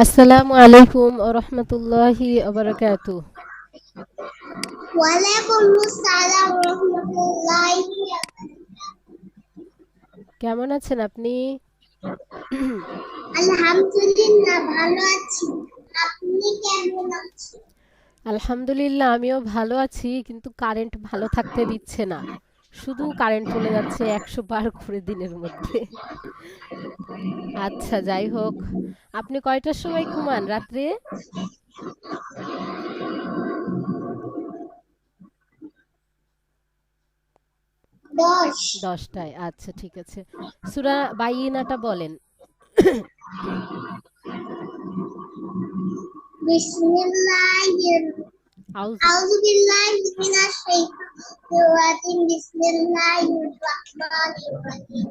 আসসালামু আলাইকুম ওয়া রাহমাতুল্লাহি ওয়া বারাকাতুহু। ওয়ালাইকুমুস সালাম রাহমাতুল্লাহি। কেমন আছেন আপনি? আলহামদুলিল্লাহ ভালো আছি। আপনি কেমন আছেন? আলহামদুলিল্লাহ আমিও ভালো আছি, কিন্তু কারেন্ট ভালো থাকতে দিচ্ছে না। শুধু কারেন্ট চলে যাচ্ছে 100 বার করে দিনের মধ্যে। আচ্ছা, যাই হোক। আপনি কয়টার সময় ঘুমান রাত্রে? 10। 10টায়। আচ্ছা, ঠিক আছে। সূরা বাইয়িনাটা বলেন। বিসমিল্লাহির আউযু আউযু বিল্লাহি মিনাশ শাইতানির রাজিম। বিসমিল্লাহির রাহমানির রাহিম।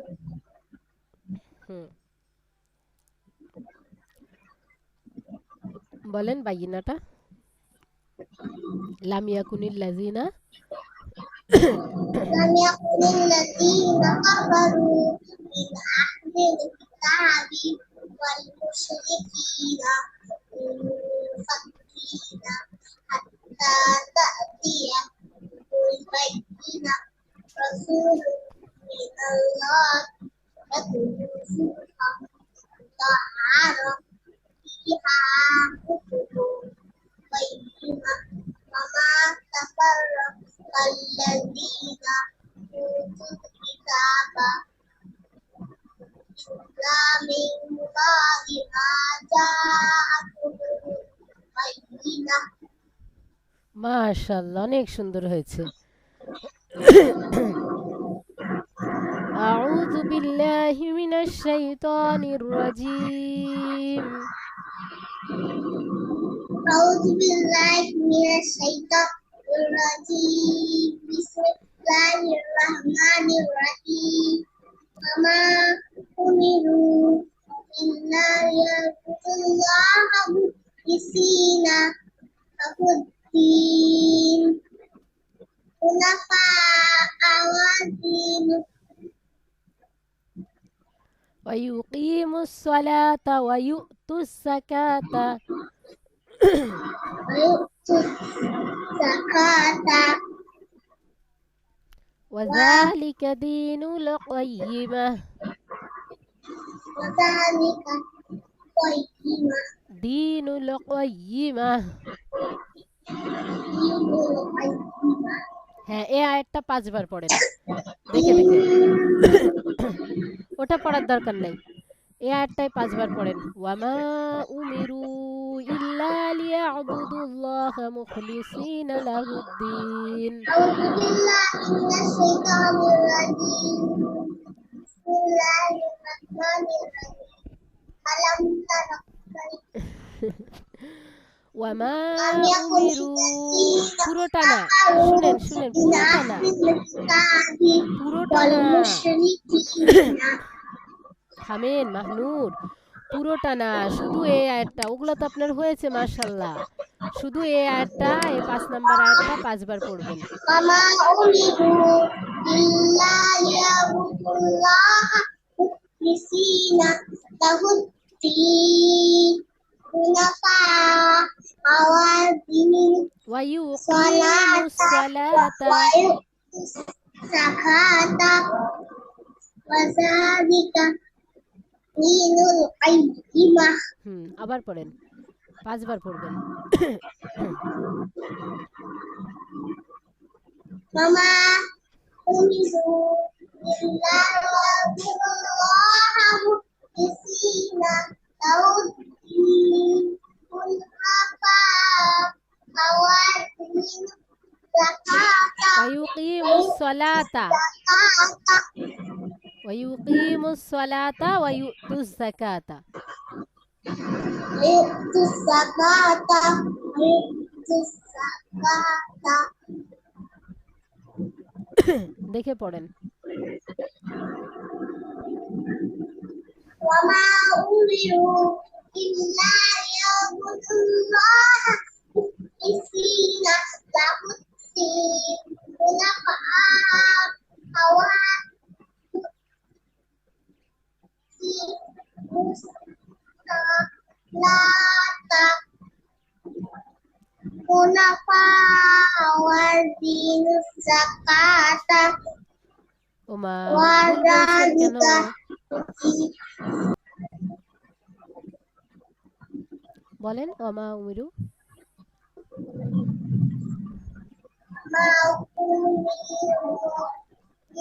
হুম, বলেন বাইয়িনাটা। লাম ইয়াকুনিল লাযিনা لم يكن الذين كفروا من أهل الكتاب والمشركين منفكين حتى تأتيهم البينة. رسول من الله يتلو صحفا مطهرة فيها كتب قيمة. وما تفرق الذين أوتوا الكتاب إلا من بعد ما جاءتهم البينة. মাশাআল্লাহ, অনেক সুন্দর হয়েছে। أعوذ بالله من الشيطان الرجيم. أعوذ بالله من الشيطان الرجيم. بسم الله الرحمن الرحيم. وما أمروا إلا ليعبدوا الله مخلصين له الدين حنفاء ودين ويقيموا الصلاة ويؤتوا الزكاة ويؤتوا الزكاة وذلك دين القيمة. وذلك قيمة دين القيمة. دين القيمة. হ্যাঁ, এই আয়াতটা 5 বার পড়েন। দেখে দেখে। ওটা পড়ার দরকার নাই। এই আয়াতটাই 5 বার পড়েন। ওয়ামা উমিরু ইল্লা লিয়াবুদুল্লাহা মুখলিসিনা লাহুদ্দিন। أعوذ بالله من الشيطان الرجيم. بسم الله الرحمن الرحيم. ألم تر ওয়ামা أن يكن উমিরু, الذين পুরোটা না। كفروا শুনেন শুনেন, من পুরোটা না, أهل الكتاب পুরোটা না। والمشركين. থামেন মাহমুদ। পুরোটা না, শুধু এই আয়াতটা। ওগুলো তো আপনার হয়েছে মাশাল্লাহ। শুধু এই আয়াতটা, এই 5 নাম্বার আয়াতটা 5 বার পড়বেন। وما أمروا إلا ليعبدوا الله مخلصين له الدين حنفاء ودين ওয়ায়ুকিমুস الصلاة সালাতা। ويؤتوا الزكاة وذلك دين القيمة. আবার পড়েন। 5 বার পড়বেন। وما أمروا إلا ليعبدوا الله مخلصين له الدين حنفاء ويقيموا الزكاة ওয়ায়ুকিমুস সালাতা والزكاة ওয়ায়ুকিমুস সালাতা ওয়ায়ুতুজ যাকাতা। ويؤتوا الزكاة ويؤتوا الزكاة. দেখে পড়েন। وما أمروا إلا ليعبدوا الله مخلصين له الدين حنفاء ويقيموا lata hunafa wardin zakata ওমা ভুল বলছেন কেন? wadalika বলেন ওমা উমিরু। ma umiru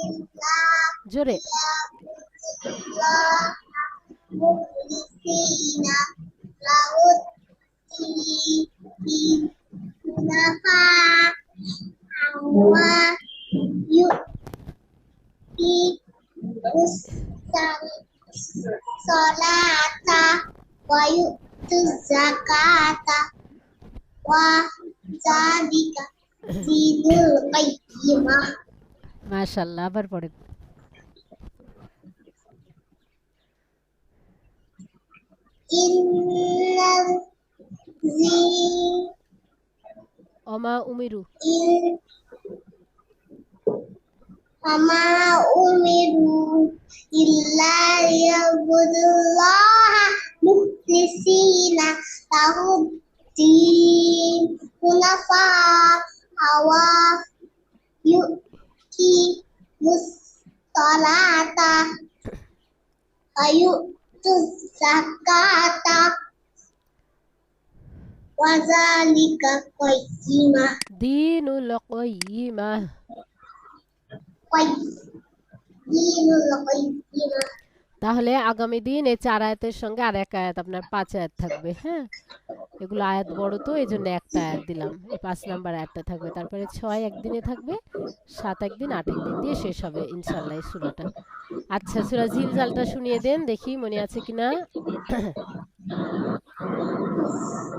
illa জোরে। liya'budullah mukhlisina lahud din hunafa wa yuqimus salata wa yu'tuz zakata wa zalika dinul qayyimah. মাশাআল্লাহ, আবার পড়েন। Innal zi ওমা উমিরু। in Wama umiru illa liya'budullaha mukhlisina lahud-din hunafa wa yuqimus salata wa yu'tuz zakata wa zalika qayyimah. দিনুল কাইয়িমাহ। Dinul qayyimah. তাহলে আগামী দিন এই 4 আয়াতের সঙ্গে আর এক আয়াত আপনার 5 আয়াত থাকবে। হ্যাঁ, এগুলো আয়াত বড় তো এই জন্য একটা আয়াত দিলাম। এই 5 নাম্বার আয়াতটা থাকবে, তারপরে 6 একদিনে থাকবে, 7 একদিন, 8 একদিন দিয়ে শেষ হবে ইনশাআল্লাহ এই সূরাটা। আচ্ছা, সূরা জিলজালটা শুনিয়ে দেন দেখি মনে আছে কিনা।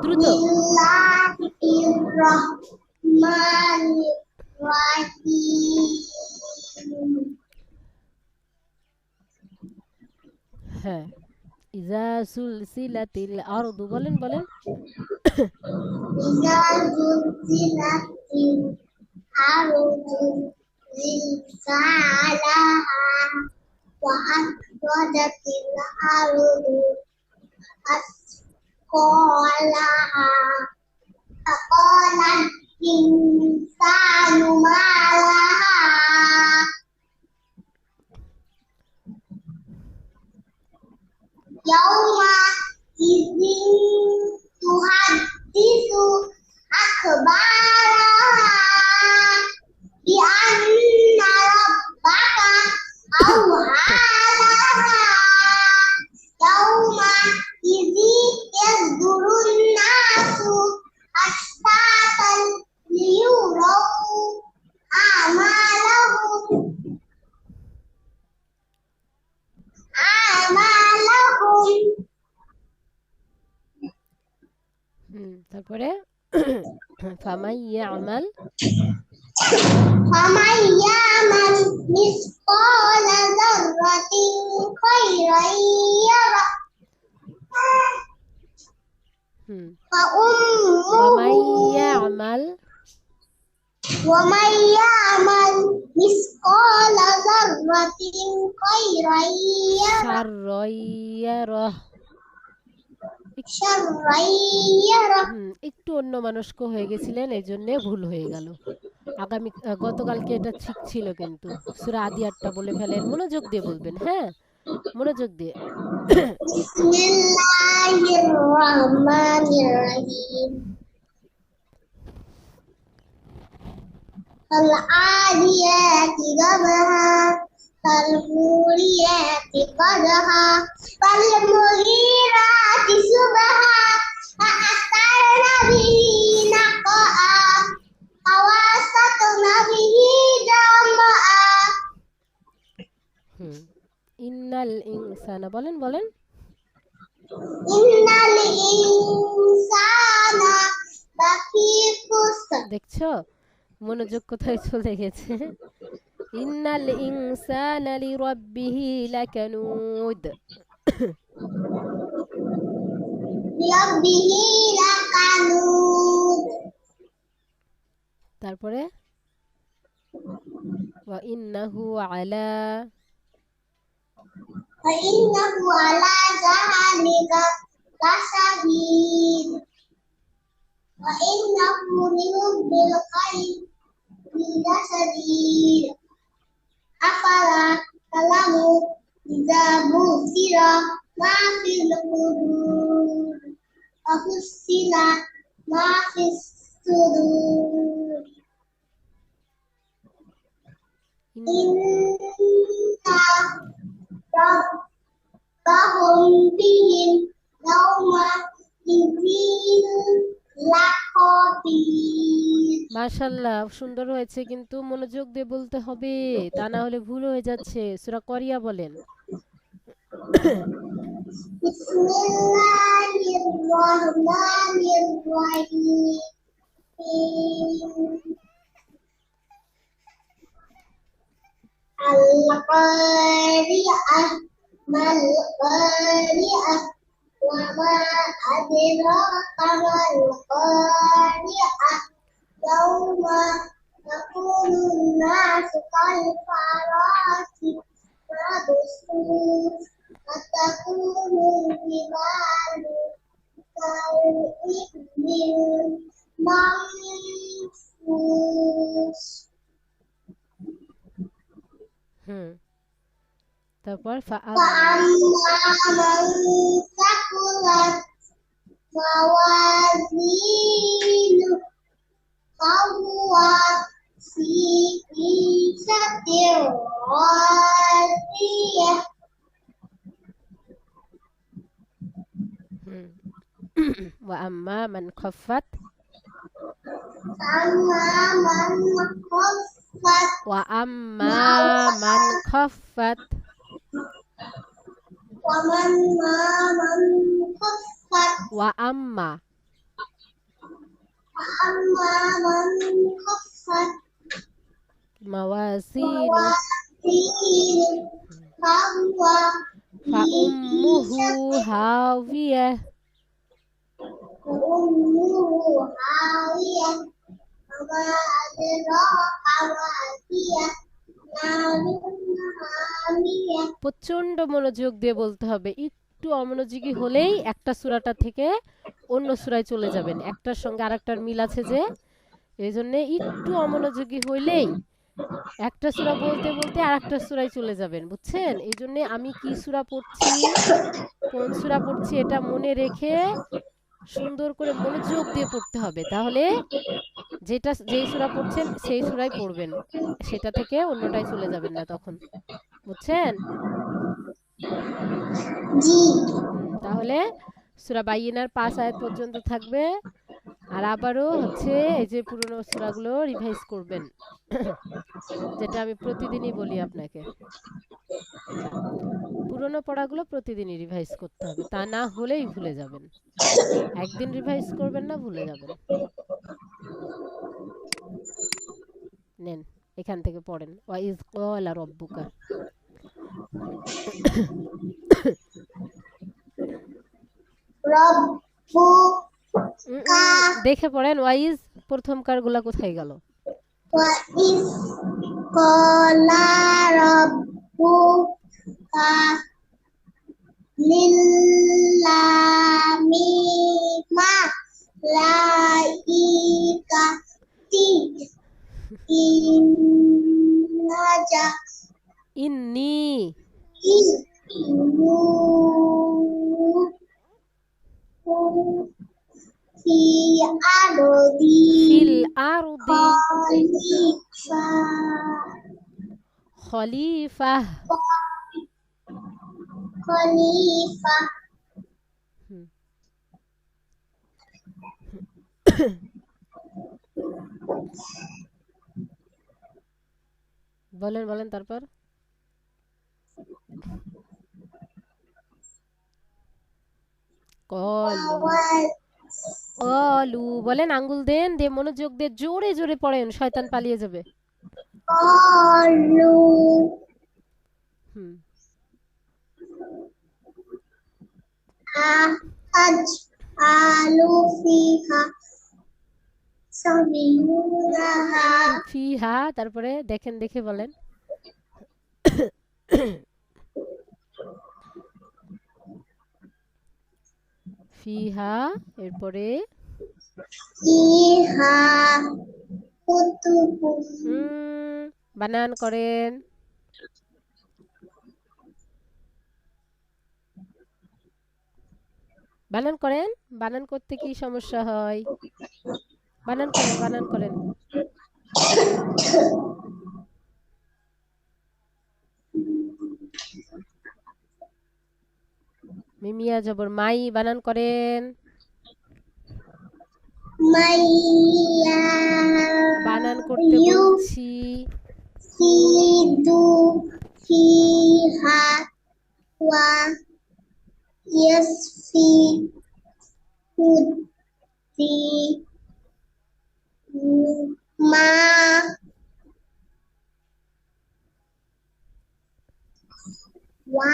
দ্রুত। Bismillahirrahmanirrahim. হ্যাঁ, ইজা সুলসিলাতিল আরদু, বলেন বলেন। Idza zulzilatil ardu zilzalaha wa akhrajatil ardu asqalaha faqala insanu ma laha yauma idzin tuhaddisu akhbaraha bi anna rabbaka awha laha yauma idzin yazdurun nasu ashtatan liyuraw amalahum তারপরে ফামাই ইয়ামাল فمن يعمل مثقال ذرة خيرا يره ফামাই فأمه ইয়ামাল ومن يعمل مثقال ذرة خيرا يره শাররাইয়ারাহ। شرا يره একটু অন্য মনস্ক হয়ে গেছিলেন, এই জন্য ভুল হয়ে গেল। গতকালকে এটা ঠিক ছিল, কিন্তু সূরা আদিয়াতটা বলে ফেলেন। মনোযোগ দিয়ে বলবেন, হ্যাঁ, মনোযোগ দিয়ে। بسم الله الرحمن الرحيم فالعاديات ضبحا فالموريات قدحا فالمغيرات صبحا فأثرن به نقعا فوسطن به جمعا ইন্নাল ইনসানা, বলেন বলেন। ইন্নাল ইনসানা লাফি খুসর দেখছো মনোযোগ কোথায় চলে গেছে। ইন্নাল ইনসানা লিরাব্বিহি লাকানুদ। লিরাব্বিহি লাকানুদ তারপরে ওয়া ইন্নাহু আলা فإنه على ذلك لشديد وإنه لحب الخير لشديد أفلا تعلم إذا بُصِّرَ ما في القبور وحصل ما في الصدور إن ربهم بهم يومئذ لخبير মাশাআল্লাহ, সুন্দর হয়েছে, কিন্তু মনোযোগ দিয়ে বলতে হবে, তা না হলে ভুল হয়ে যাচ্ছে। সূরা করিয়া বলেন। بسم الله الرحمن الرحيم القارعة ما القارعة وما أدراك ما القارعة يوم يكون الناس كالفراش مبثوث وتكون الجبال كالعهن منفوش তারপর فأما من ثقلت موازينه فهو في عيشة راضية وأما من خفت فأما من خفت وأما من خفت ومن خفت وأما وأما من خفت موازينه موازينه فهو في فأمه عيشة هاوية وأمه هاوية وما أدراك ما هي نار حامية প্রচন্ড মনোযোগ দিয়ে বলতে হবে। একটু অমনোযোগী হলেই একটা সূরাটা থেকে অন্য সূরায় চলে যাবেন, একটার সঙ্গে আরেকটার মিল আছে যে, এই জন্য একটু অমনোযোগী হইলেই একটা সূরা বলতে বলতে আরেকটা সূরায় চলে যাবেন, বুঝছেন? এই জন্য আমি কি সূরা পড়ছি, কোন সূরা পড়ছি, এটা মনে রেখে সুন্দর করে মনোযোগ দিয়ে পড়তে হবে। তাহলে যেই সূরা পড়ছেন সেই সূরাই পড়বেন, সেটা থেকে অন্যটায় চলে যাবেন না তখন, বুঝছেন? জি তাহলে সূরা বাইয়িনার 5 আয়াত পর্যন্ত থাকবে। আর আবারও হচ্ছে এই যে পুরনো সূরাগুলো রিভাইজ করবেন, যেটা আমি প্রতিদিনই বলি আপনাকে। পুরনো পড়াগুলো প্রতিদিনই রিভাইজ করতে হবে, তা না হলেই ভুলে যাবেন। একদিন রিভাইজ করবেন না, ভুলে যাবেন। নেন, এখান থেকে পড়েন। ওয়াইজ ক্বালা রাব্বুকা। রব্বুকা দেখে পড়েন, ওয়াইজ প্রথমকারগুলা কোথায় গেল? وإذ قال ربك للملائكة ইন্নি في أرضي ফিল আরদি خليفة খলিফা। خليفة বলেন বলেন তারপর। কলু কলু বলেন, আঙ্গুল দেন, দিয়ে মনোযোগ দিয়ে জোরে জোরে পড়েন, শয়তান পালিয়ে যাবে। قالوا হুম أجعل فيها سبيلها ফিহা, তারপরে দেখেন, দেখে বলেন। ফিহা এরপরে ফিহা কুতুবুন বানান করেন বানান করতে কি সমস্যা হয় বানান করেন মিমিয়া জবর মাই বানান করেন মাইয়া বানান করতে বলছি সিদু ফিহা ওয়া ইয়াসফি হুদি মা ওয়া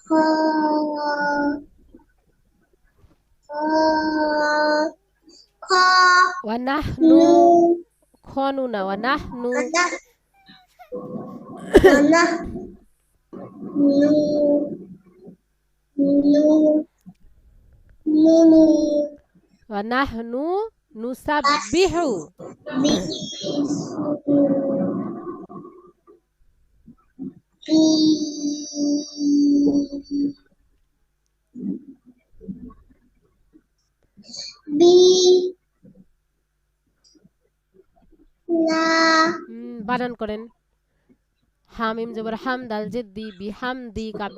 খ খ ওয়ানাহনু নু খনু না ওয়ানাহনু আনা আনা নু নু নুনু ওয়ানাহনু নুসাব্বিহু বি লা বানান করেন হামিম জবর হাম দাল জেদ্দি বিহামদি কাব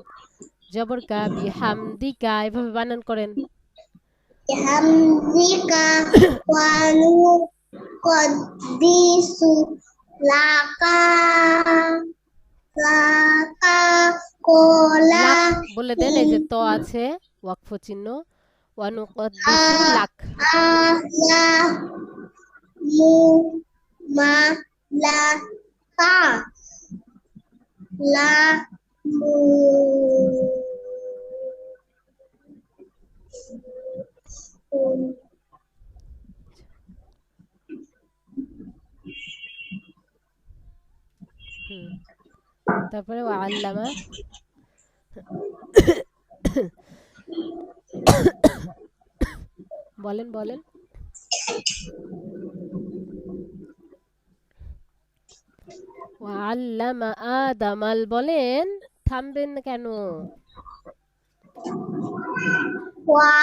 জবর কা বিহামদিকা এভাবে বানান করেন হামজিকা ওয়া নু কদ্দিসু লাকা লাকা কোলা লাক বলে দেন এই যে ত আছে ওয়াকফ চিহ্ন ওয়ানুকদ্দিসু লাক লা মু মা লা কা লা মু তারপরে ওয়াল্লামা বলেন ওয়াল্লামা আদামাল বলেন থামবেন কেন ওয়া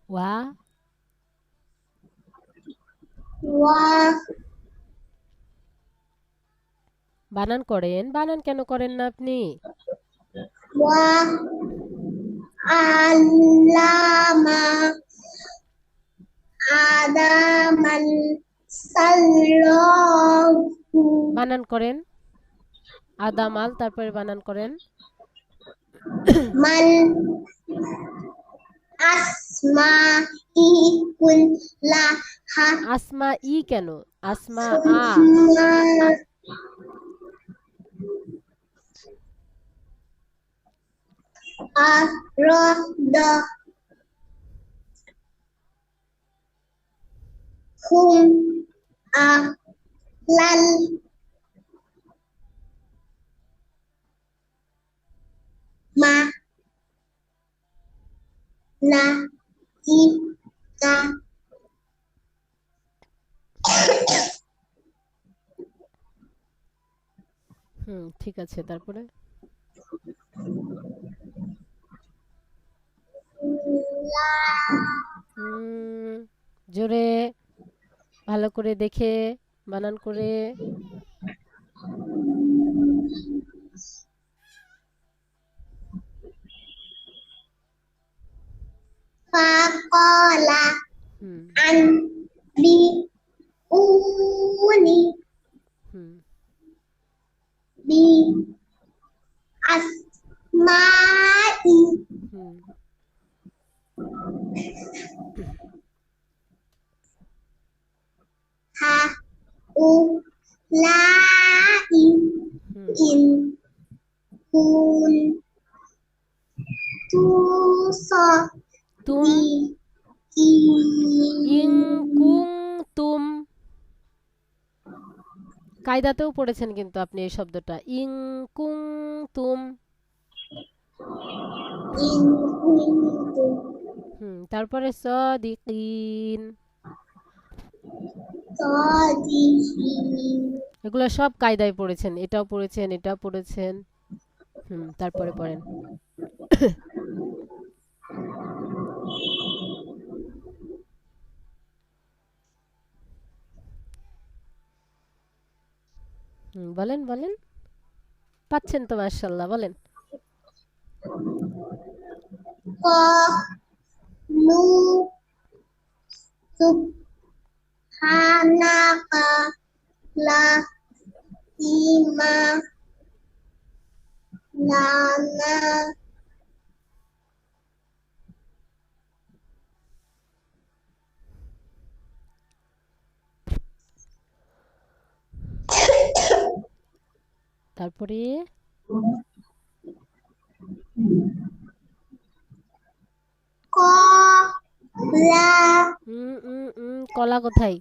ওয়া ওয়া বানান কেন করেন না আপনি ওয়া আল্লামা আদামাল সাল্লাহু বানান করেন আদামাল তারপরে বানান করেন মাল আসমা ইকুল্লাহা আসমা ই কেন আসমা আ আরদ হুম লাল মা না ইকা ঠিক আছে তারপরে জোরে ভালো করে দেখে বানান করে ফাকলা আন বি উনি বি আসমাই হা উ লাই ইন কুন তু স তুম ই ইং কুংতুম কায়দাতেও পড়েছেন কিন্তু আপনি এই শব্দটা ইং কুং তুম। إن كنتم তারপরে সদিকিন। صادقين এগুলো সব কায়দায় পড়েছেন, এটাও পড়েছেন, এটাও পড়েছেন। তারপরে পড়েন। বলেন বলেন, পাচ্ছেন তো মাশাআল্লাহ, বলেন। قالوا سبحانك لا علم لنا তারপরে কলা কোথায়?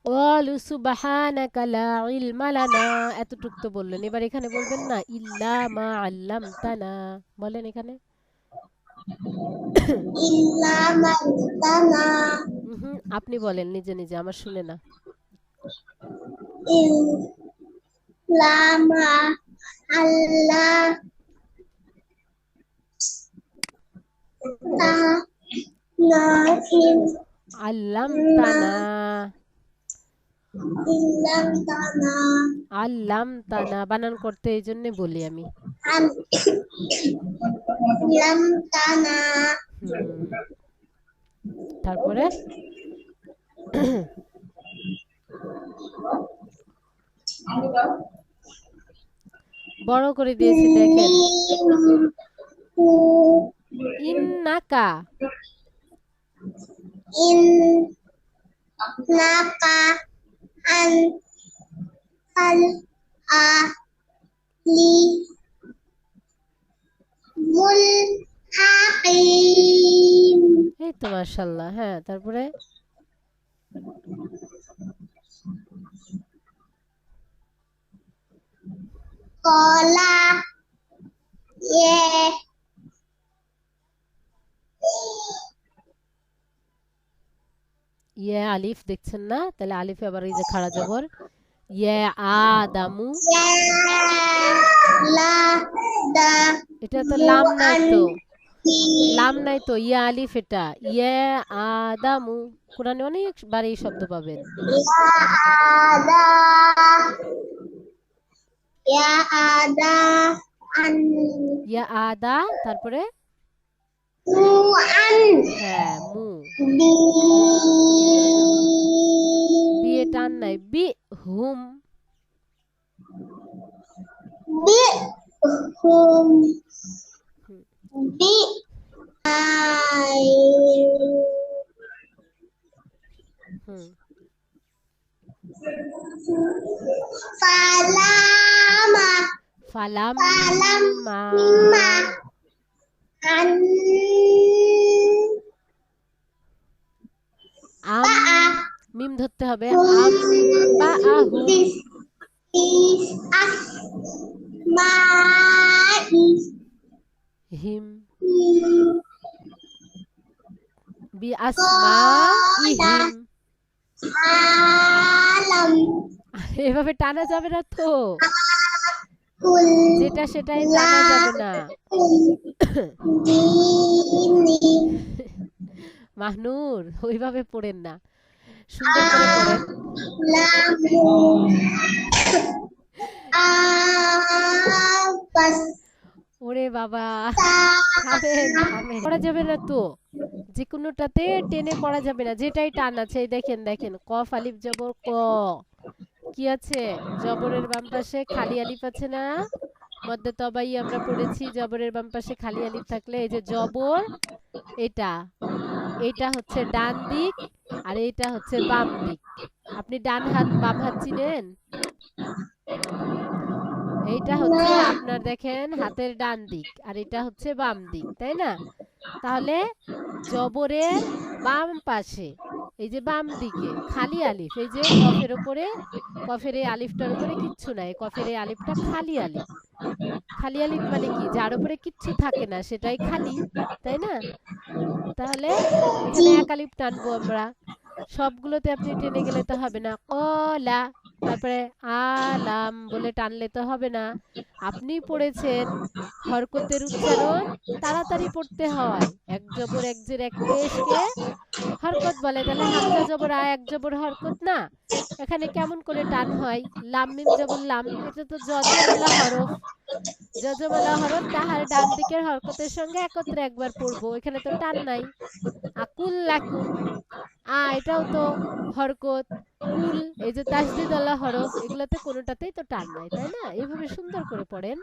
ক্বালু সুবহানাকা লা ইলমা লানা, এতটুক তো বললেন। এবার এখানে বলবেন না ইল্লা মা আল্লামতানা, বলেন এখানে। আপনি বলেন নিজে নিজে, আমার শুনে না। ইল্লামা আল্লাহ আল্লামতানা, ইল্লামতানা আল্লামতানা বানান করতে এই জন্য বলি আমি। ইল্লামতানা তারপরে বড় করে দিয়েছি দেখেন। ইন্নাকা, ইন্নাকা আনতাল আলিমুল হাকিম। এই তো মাশাআল্লাহ। হ্যাঁ, তারপরে কলা ইয়া আলিফ দেখছেন না? তাহলে আলিফে আবার এই যে খাড়া জবর ইয়া আদামু। এটা তো লাম নাই তো, লাম নাই তো, ইয়া আলিফ এটা। ইয়া আদামু, কোরআনে অনেকবার এই শব্দ পাবেন। ইয়া আদা, তারপরে হ্যাঁ মু, বিয়ে টান নাই, বি হুম। ফালাম্মা মিম ধরতে হবে। আম্বাআহু হিম বিআসমাইহিম। এভাবে টানা যাবে না তো, যেটা সেটাই টানা যাবে না। মাহনুর ওইভাবে পড়েন না, সুন্দর করে পড়েন। ওরে বাবা, থামেন থামেন, পড়া যাবে না তো, যে কোনোটাতে টেনে পড়া যাবে না, যেটাই টান আছে। এই দেখেন দেখেন, কফ আলিফ জবর ক, কি আছে জবরের বাম পাশে খালি আলিফ আছে না? মধ্যে তবাই আমরা পড়েছি, জবরের বাম পাশে খালি আলিফ থাকলে এই যে জবর, এটা এটা হচ্ছে ডান দিক আর এটা হচ্ছে বাম দিক। আপনি ডান হাত বাম হাত চিনেন? এইটা হচ্ছে আপনার দেখেন হাতের ডান দিক আর এটা হচ্ছে বাম দিক, তাই না? তাহলে জবরের বাম পাশে এই যে বাম দিকে খালি আলিফ, এই যে কফের ওপরে, কফের এই আলিফটার উপরে কিচ্ছু নাই, কফের এই আলিফটা খালি আলিফ। খালি আলিফ মানে কি, যার উপরে কিচ্ছু থাকে না সেটাই খালি, তাই না? তাহলে এখানে এক আলিফ টানবো আমরা। সবগুলোতে আপনি টেনে গেলে তো হবে না। কলা, তারপরে আলাম বলে টানলে তো হবে না। আপনি পড়েছেন হরকতের উচ্চারণ তাড়াতাড়ি পড়তে হয়, এক জবর এক জের এক পেশকে হরকত বলে। তাহলে হামজা জবর আ এক জবর হরকত না, এখানে কেমন করে টান হয়? লাম মিম জবর লাম, এটা তো যজমালা হরফ। যজমালা হরফ তাহার ডান দিকের হরকতের সঙ্গে একত্রে একবার পড়বো, এখানে তো টান নাই। আকুল লাকুম, এটাও তো হরকত। কুল, এই যে তাসদিদ আলা হরফ, এগুলাতে কোনোটাতেই তো টান নাই, তাই না? এইভাবে সুন্দর করে পড়েন।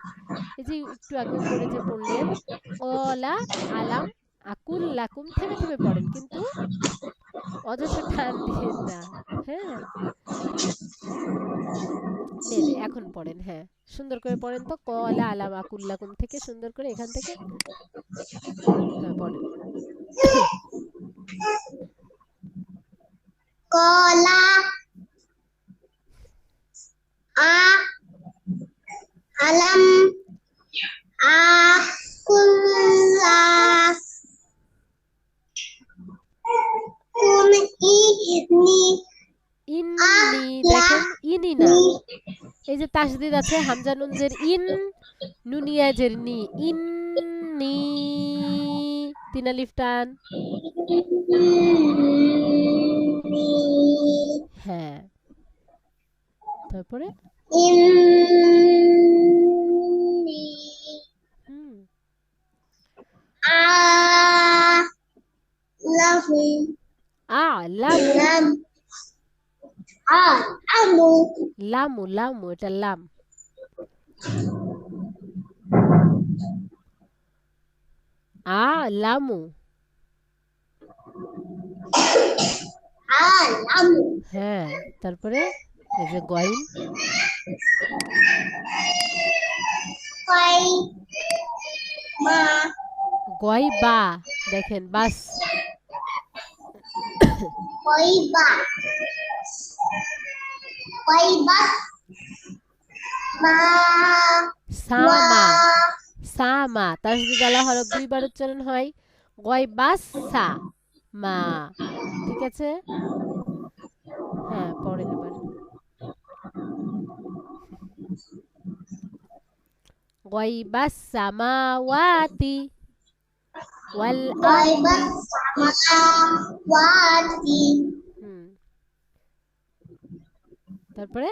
এই যে একটু আগে উপরে যে পড়লেন, কলা আলাম আকুল লাকুম, থেমে থেমে পড়েন, কিন্তু অযথা টান দিয়েন না। হ্যাঁ, নেন এখন পড়েন। হ্যাঁ, সুন্দর করে পড়েন তো, কলা আলাম আকুল লাকুম থেকে সুন্দর করে এখান থেকে। হ্যাঁ, পড়েন। কলা আ আলাম আ কুল্লা কুম ইনি ইন্নি, দেখেন ইনি না, এই যে তাসদিদ আছে হামজা নুন জের ইন, নুনিয়া জের নি, ইন্নি, তিন আলিফ টান। হ্যাঁ, তারপরে ইন্নি হুম, আলাহু আলামু, lam আলামু লামু লামু, এটা লাম। আলামু, আলামু হ্যাঁ, তারপরে এই যে গইন, কয় মা গয় বা, দেখেন বাস। কয়বা কয়বা মা ওয়া সামা, সামা, তাসদিদ আলা হরফ দুইবার উচ্চারণ হয়, গয় বাস সা মা, ঠিক আছে? হ্যাঁ, পড়েন এবার। গয় বাস সামাওয়াতি ওয়াল কয়বা আরদি। সামাওয়াতি হুম, তারপরে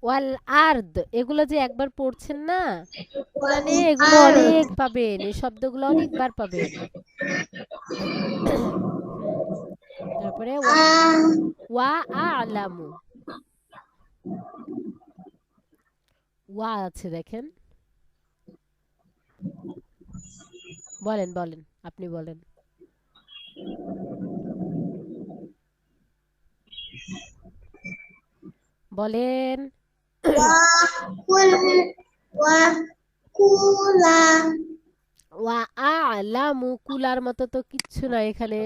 ওয়াল আর্দ, এগুলো যে একবার পড়ছেন না কোরআনে, এগুলো আর অনেক পাবেন, এই শব্দগুলো অনেকবার পাবেন। হুম, তারপরে ওয়া, আ ওয়া আলামু, ওয়া আছে দেখেন। বলেন বলেন, আপনি বলেন। বলেন। ওয়া কুল ওয়া কুলা ওয়া আলামু, কুলার মতো তো কিচ্ছু নাই এখানে।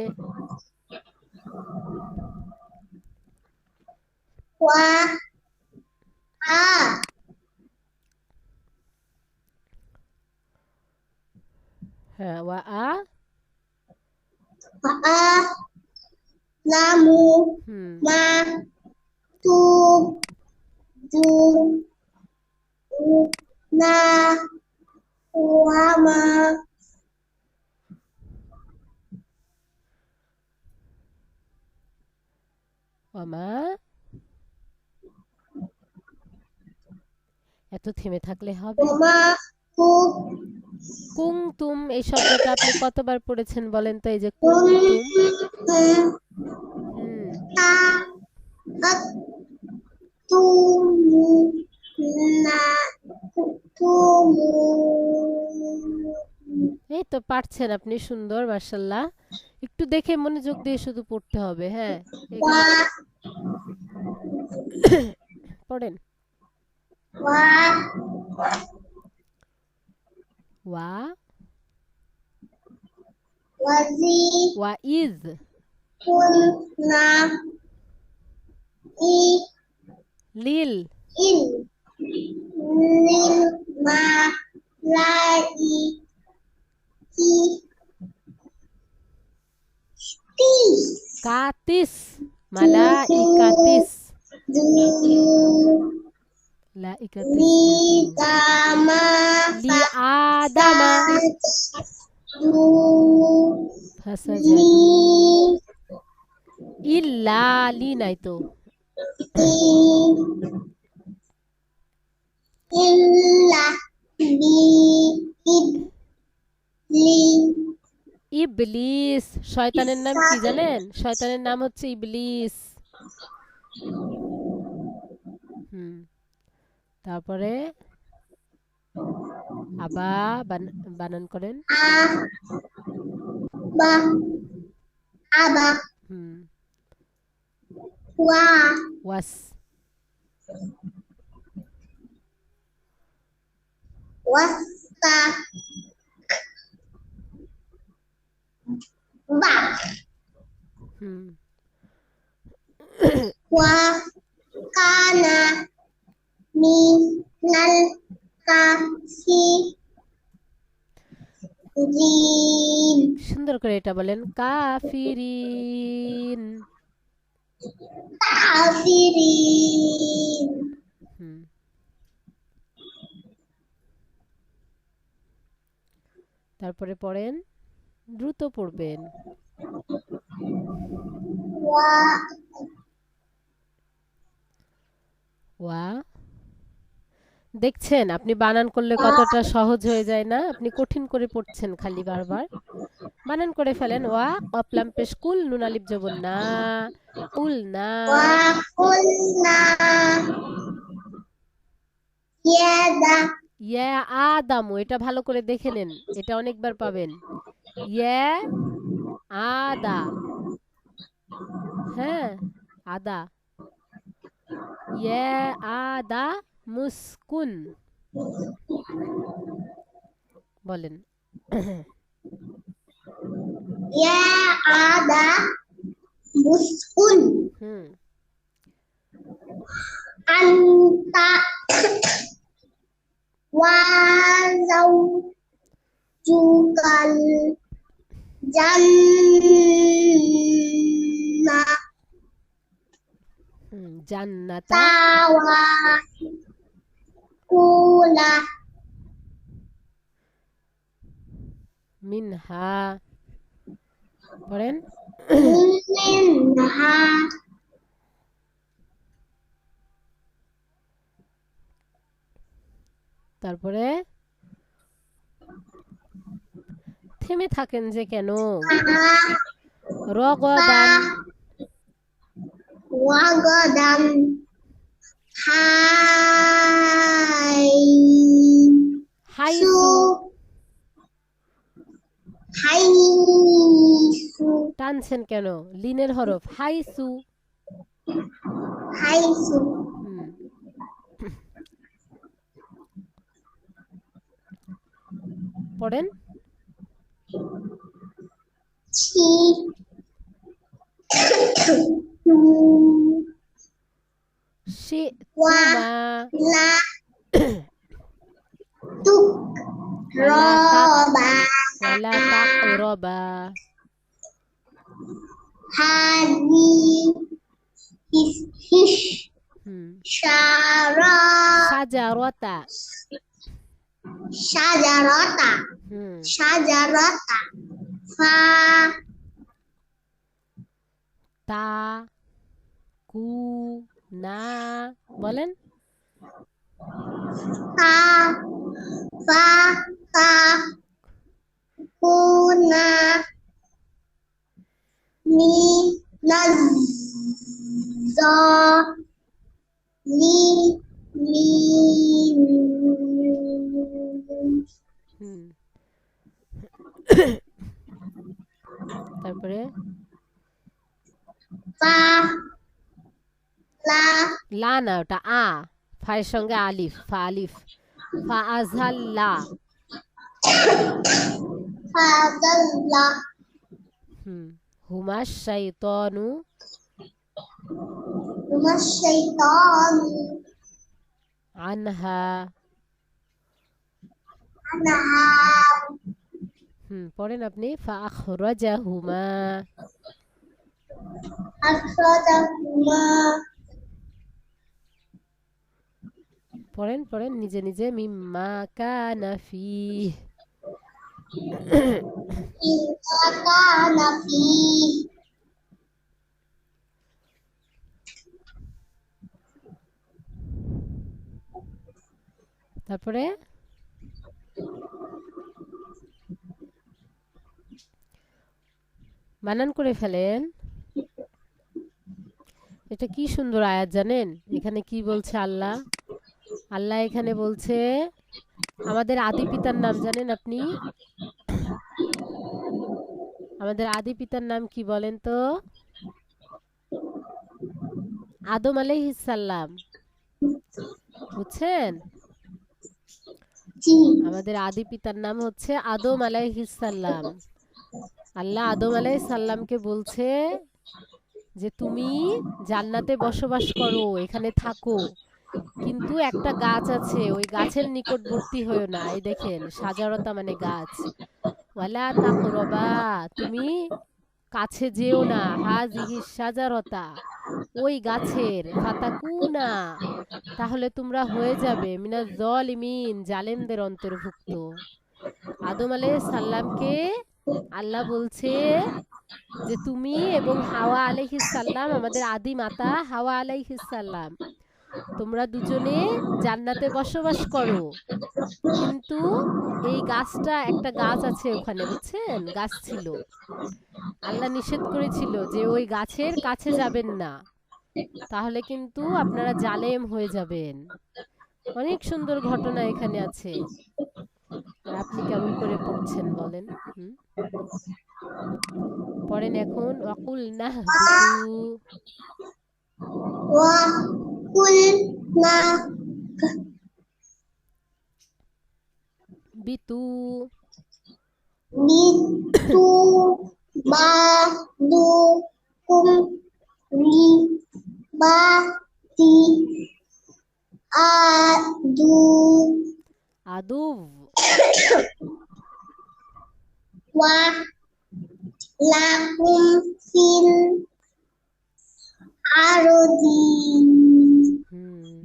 ওয়া আ হ্যাঁ, ওয়া আ লামু হুম, মা তু দু না ওয়া মা ওয়ামা, এত থেমে থাকলে হবে? ওমা কু কুংতুম, এই শব্দটা আপনি কতবার পড়েছেন বলেন তো? এই যে কুম কুংতুম। হুম, তা আত তুমু না তুমু এই তো পারছেন আপনি, সুন্দর, মাশাআল্লাহ। একটু দেখে মনোযোগ দিয়ে শুধু পড়তে হবে। হ্যাঁ, ওয়া এখানে পড়েন। ওয়া ওয়া wazi ওয়া ইজ kunna i লিল il lil ma lai ki tis কাতিস মালাইকাতিস du লাইকাতিস li যেহেতু kama লি আদামা du ফাসাজাদু li ইল্লা লি নাই তো illa bi li ইবলিস শয়তানের নাম কি জানেন শয়তানের নাম হচ্ছে ইবলিস হুম তারপরে আবা বানান করেন a ba aba hmm wa was wasta ba hmm wa kana minal kafirin সুন্দর করে এটা বলেন কাফিরিন kafirin হুম তারপরে পড়েন দ্রুত পড়বেন wa ওয়া দেখছেন আপনি বানান করলে কতটা সহজ হয়ে যায় না আপনি কঠিন করে পড়ছেন খালি বারবার বানান করে ফেলেন ওয়া কপলাম পেশ কুল নুন আলিফ জবর না কুল না wa kulna yada ইয়া আদামু এটা ভালো করে দেখে নেন এটা অনেকবার পাবেন ইয়া আদা হ্যাঁ আদা ইয়া আদা মুসকুন বলেন ya ada muskun হুম anta wa zawjukal jannah জান্নাতা tawa kula মিনহা পড়েন minha তারপরে থেমে থাকেন যে কেন রগদান wagadan hai হাইসু haisu টানছেন কেন লিনের হরফ হাইসু haisu হুম পড়েন chi she wa তুমা la tuk roba ওয়ালা তাকরবা hadi hish হুম shara সাজারতা shajarata হুম shajarata fa তা কু না বলেন ta fa ta kuna mi nazza li mi হুম তারপরে fa la লা না ওটা আ ফায়ের সঙ্গে আলিফ ফা আলিফ ফা আজহাল লা fa dalla হুম হুমা শাইতানু هما الشيطان আনহা عنها পড়েন আপনি ফাখরাজাহুমা أخرجهما পড়েন পড়েন নিজে নিজে মিম্মা কানা ফিহ إذا كان فيه তারপরে বানান করে ফেলেন এটা কি সুন্দর আয়াত জানেন এখানে কি বলছে আল্লাহ আল্লাহ এখানে বলছে আমাদের আদি পিতার নাম জানেন আপনি আমাদের আদি পিতার নাম কি বলেন তো আদম আলাইহিস সালাম বুঝছেন জি আমাদের আদি পিতার নাম হচ্ছে আদম আলাইহিস সালাম আল্লাহ আদম আলাইহিস সালামকে বলছে যে তুমি জান্নাতে বসবাস করো এখানে থাকো কিন্তু একটা গাছ আছে ওই গাছের নিকটবর্তী হয়েও না এই দেখেন সাজারতা মানে গাছ ওয়ালা তাকরবা তুমি কাছে যেও না হাজিহি সাজারতা ওই গাছের ফাতাকুনা তাহলে তোমরা হয়ে যাবে মিনাজ জালিমিন জালেমদের অন্তর্ভুক্ত আদম আলাইহিস সালামকে আল্লাহ বলছে যে তুমি এবং হাওয়া আলাইহিস সালাম আমাদের আদি মাতা হাওয়া আলাইহিস সালাম তোমরা দুজনে জান্নাতে বসবাস করো কিন্তু এই গাছটা একটা গাছ আছে ওখানে বুঝছেন গাছ ছিল আল্লাহ নিষেধ করেছিল যে ওই গাছের কাছে যাবেন না তাহলে কিন্তু আপনারা জালেম হয়ে যাবেন অনেক সুন্দর ঘটনা এখানে আছে আর আপনি কেমন করে পড়ছেন বলেন হুম পড়েন এখন ওয়াকুল নাহবিতু وقلنا বিতু اهبطوا بعضكم لبعض عدو আদুব ولكم في الأرض হুম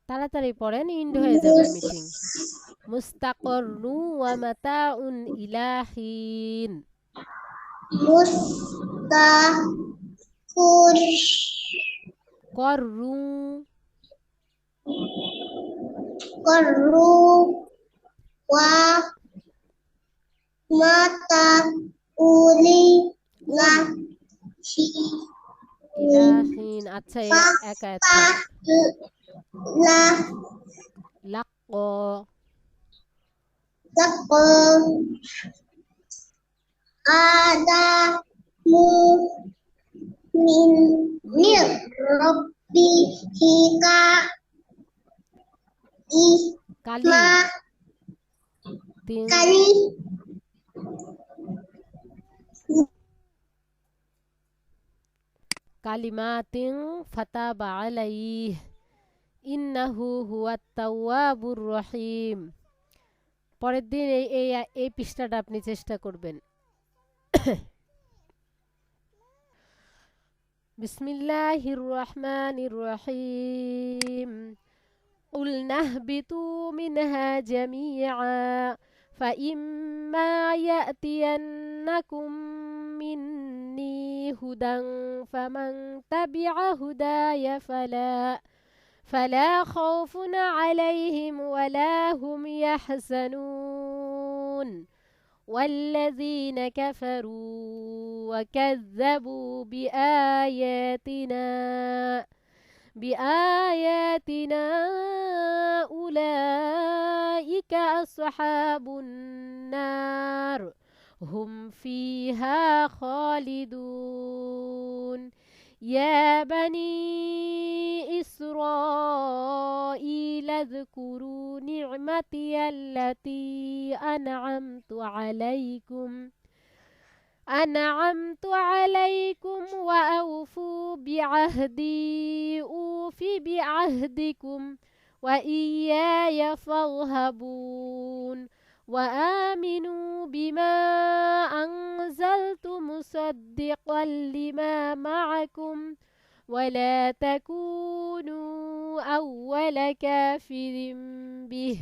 তাড়াতাড়ি পড়েন ইন্ড হয়ে যাবে মিটিং মুস্তাকরু ওয়া মাতাউন ইলাহিন مستقر কররু قروا ومتى উন ইলাহিন আচ্ছা এক আয়াত থাক লাক্ক آدم من মিন ربه কালি তিন কালিমাতিন ফাতাবা আলাইহি ইন্নাহু হুয়াত তাওয়াবুর রহিম পরের দিন এই পৃষ্ঠাটা আপনি চেষ্টা করবেন বিসমিল্লাহির রহমানির রহিম قلنا اهبطوا منها جميعا فإما يأتينكم مني هدى فمن تبع هداي فلا خوف عليهم ولا هم يحزنون والذين كفروا وكذبوا بآياتنا أولئك أصحاب النار هم فيها خالدون يا بني إسرائيل اذكروا نعمتي التي أنعمت عليكم وأوفوا بعهدي أوف بعهدكم وإياي فارهبون وآمنوا بما أنزلت مصدقا لما معكم ولا تكونوا أول كافر به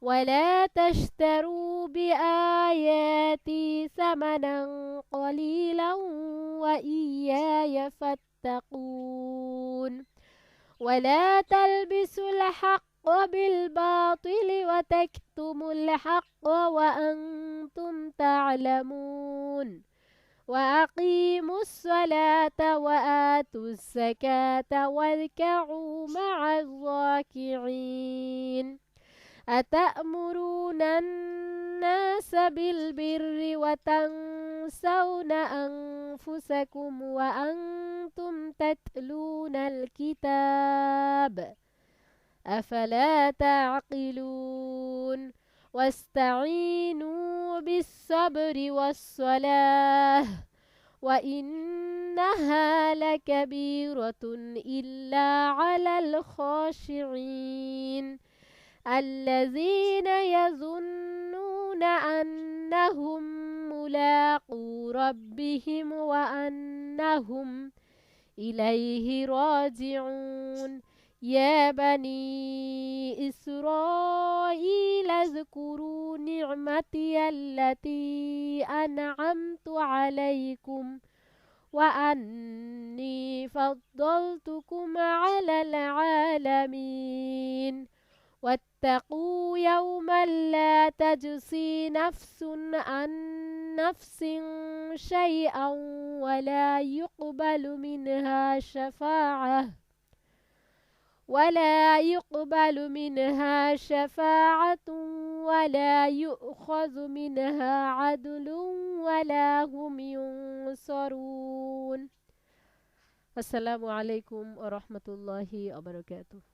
ولا تشتروا بآياتي ثمنا قليلا وإياي فاتقون ولا تلبسوا الحق بالباطل وتكتموا الحق وأنتم تعلمون وأقيموا الصلاة وآتوا الزكاة واركعوا مع الراكعين أتأمرون الناس بالبر وتنسون أنفسكم وأنتم تتلون الكتاب أفلا تعقلون واستعينوا بالصبر والصلاة وإنها لكبيرة إلا على الخاشعين الذين يظنون أنهم ملاقو ربهم وأنهم إليه راجعون يا بني إسرائيل اذكروا نعمتي التي أنعمت عليكم وأني فضلتكم على العالمين واتقوا يوما لا تجزي نفس عن نفس شيئا ولا يقبل منها شفاعة ولا يؤخذ منها عدل ولا هم ينصرون. السلام عليكم ورحمة الله وبركاته.